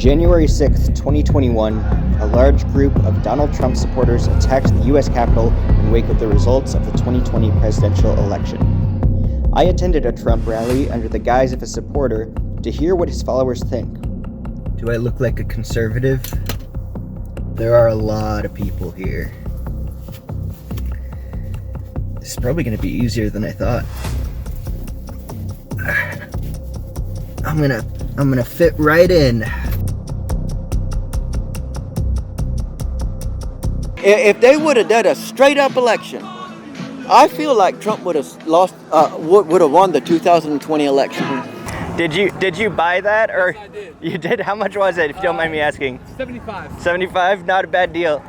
January 6, 2021, a large group of Donald Trump supporters attacked the U.S. Capitol in wake of the results of the 2020 presidential election. I attended a Trump rally under the guise of a supporter to hear what his followers think. Do I look like a conservative? There are a lot of people here. This is probably going to be easier than I thought. I'm gonna fit right in. If they would have done a straight up election, I feel like Trump would have lost, would have won the 2020 election. Did you buy that, or Yes, I did. you did? How much was it, if you don't mind me asking? 75. 75? Not a bad deal.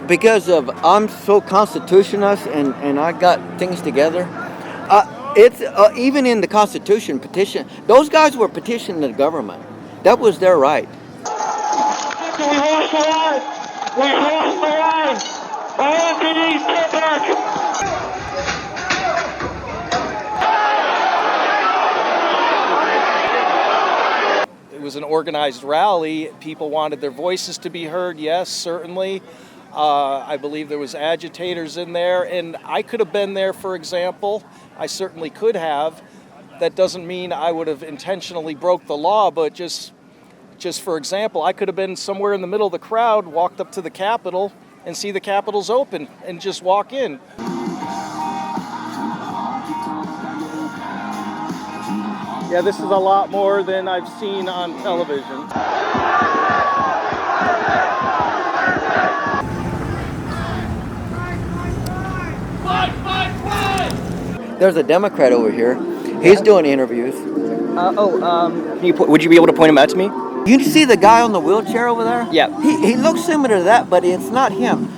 Because of I'm so constitutionalist and I got things together. It's even in the Constitution petition. Those guys were petitioning the government. That was their right. We lost the line. We lost the line. Anthony, get back. It was an organized rally. People wanted their voices to be heard. Yes, certainly. I believe there was agitators in there, and I could have been there, for example. I certainly could have. That doesn't mean I would have intentionally broke the law, but just for example, I could have been somewhere in the middle of the crowd, walked up to the Capitol and see the Capitol's open and just walk in. Yeah, this is a lot more than I've seen on television. There's a Democrat over here. He's doing interviews. Would you be able to point him out to me? You see the guy on the wheelchair over there? Yeah. He looks similar to that, but it's not him.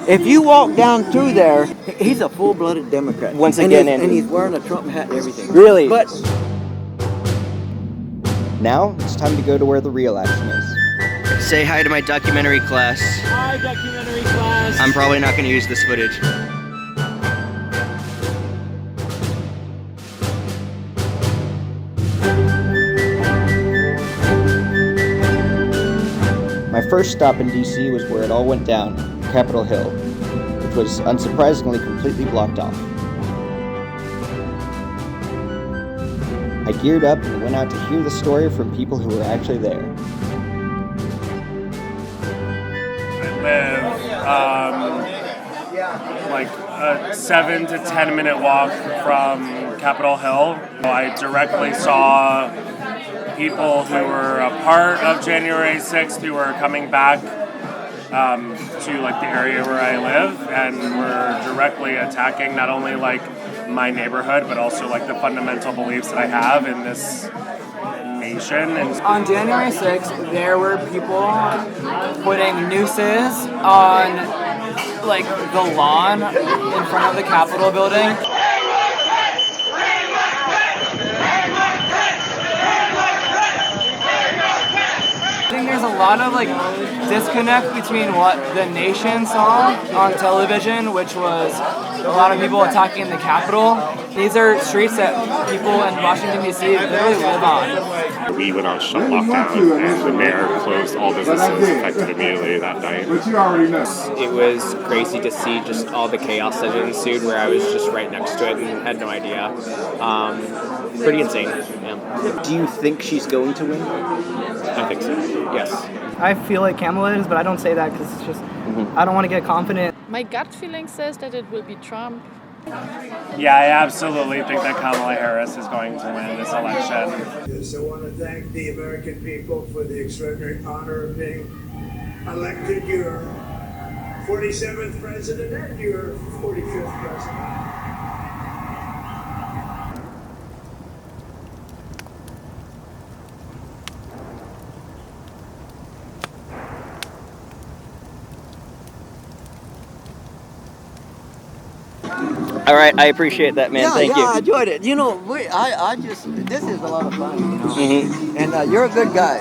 If you walk down through there, he's a full-blooded Democrat. Once And again, and he's wearing a Trump hat and everything. Really? But Now it's time to go to where the real action is. Say hi to my documentary class. Hi, documentary class. I'm probably not going to use this footage. My first stop in DC was where it all went down, Capitol Hill, which was unsurprisingly completely blocked off. I geared up and went out to hear the story from people who were actually there. I live like a 7 to 10 minute walk from Capitol Hill. I directly saw people who were a part of January 6th who were coming back to like the area where I live and were directly attacking not only like my neighborhood but also like the fundamental beliefs that I have in this nation. And On January 6th, there were people putting nooses on like the lawn in front of the Capitol building. I think there's a lot of like disconnect between what the nation saw on television, which was a lot of people attacking the Capitol. These are streets that people in Washington, D.C. literally live on. We went on lockdown and the mayor closed all businesses effective immediately that night. It was crazy to see just all the chaos that ensued where I was just right next to it and had no idea. Pretty insane. Yeah. Do you think she's going to win? I think so. Yes. I feel like Kamala is, but I don't say that because it's just, I don't want to get confident. My gut feeling says that it will be Trump. yeah, I absolutely think that Kamala Harris is going to win this election. Yes, I want to thank the American people for the extraordinary honor of being elected your 47th president and your 45th president. All right, I appreciate that, man. Thank you. I enjoyed it. You know, this is a lot of fun. You know? And you're a good guy.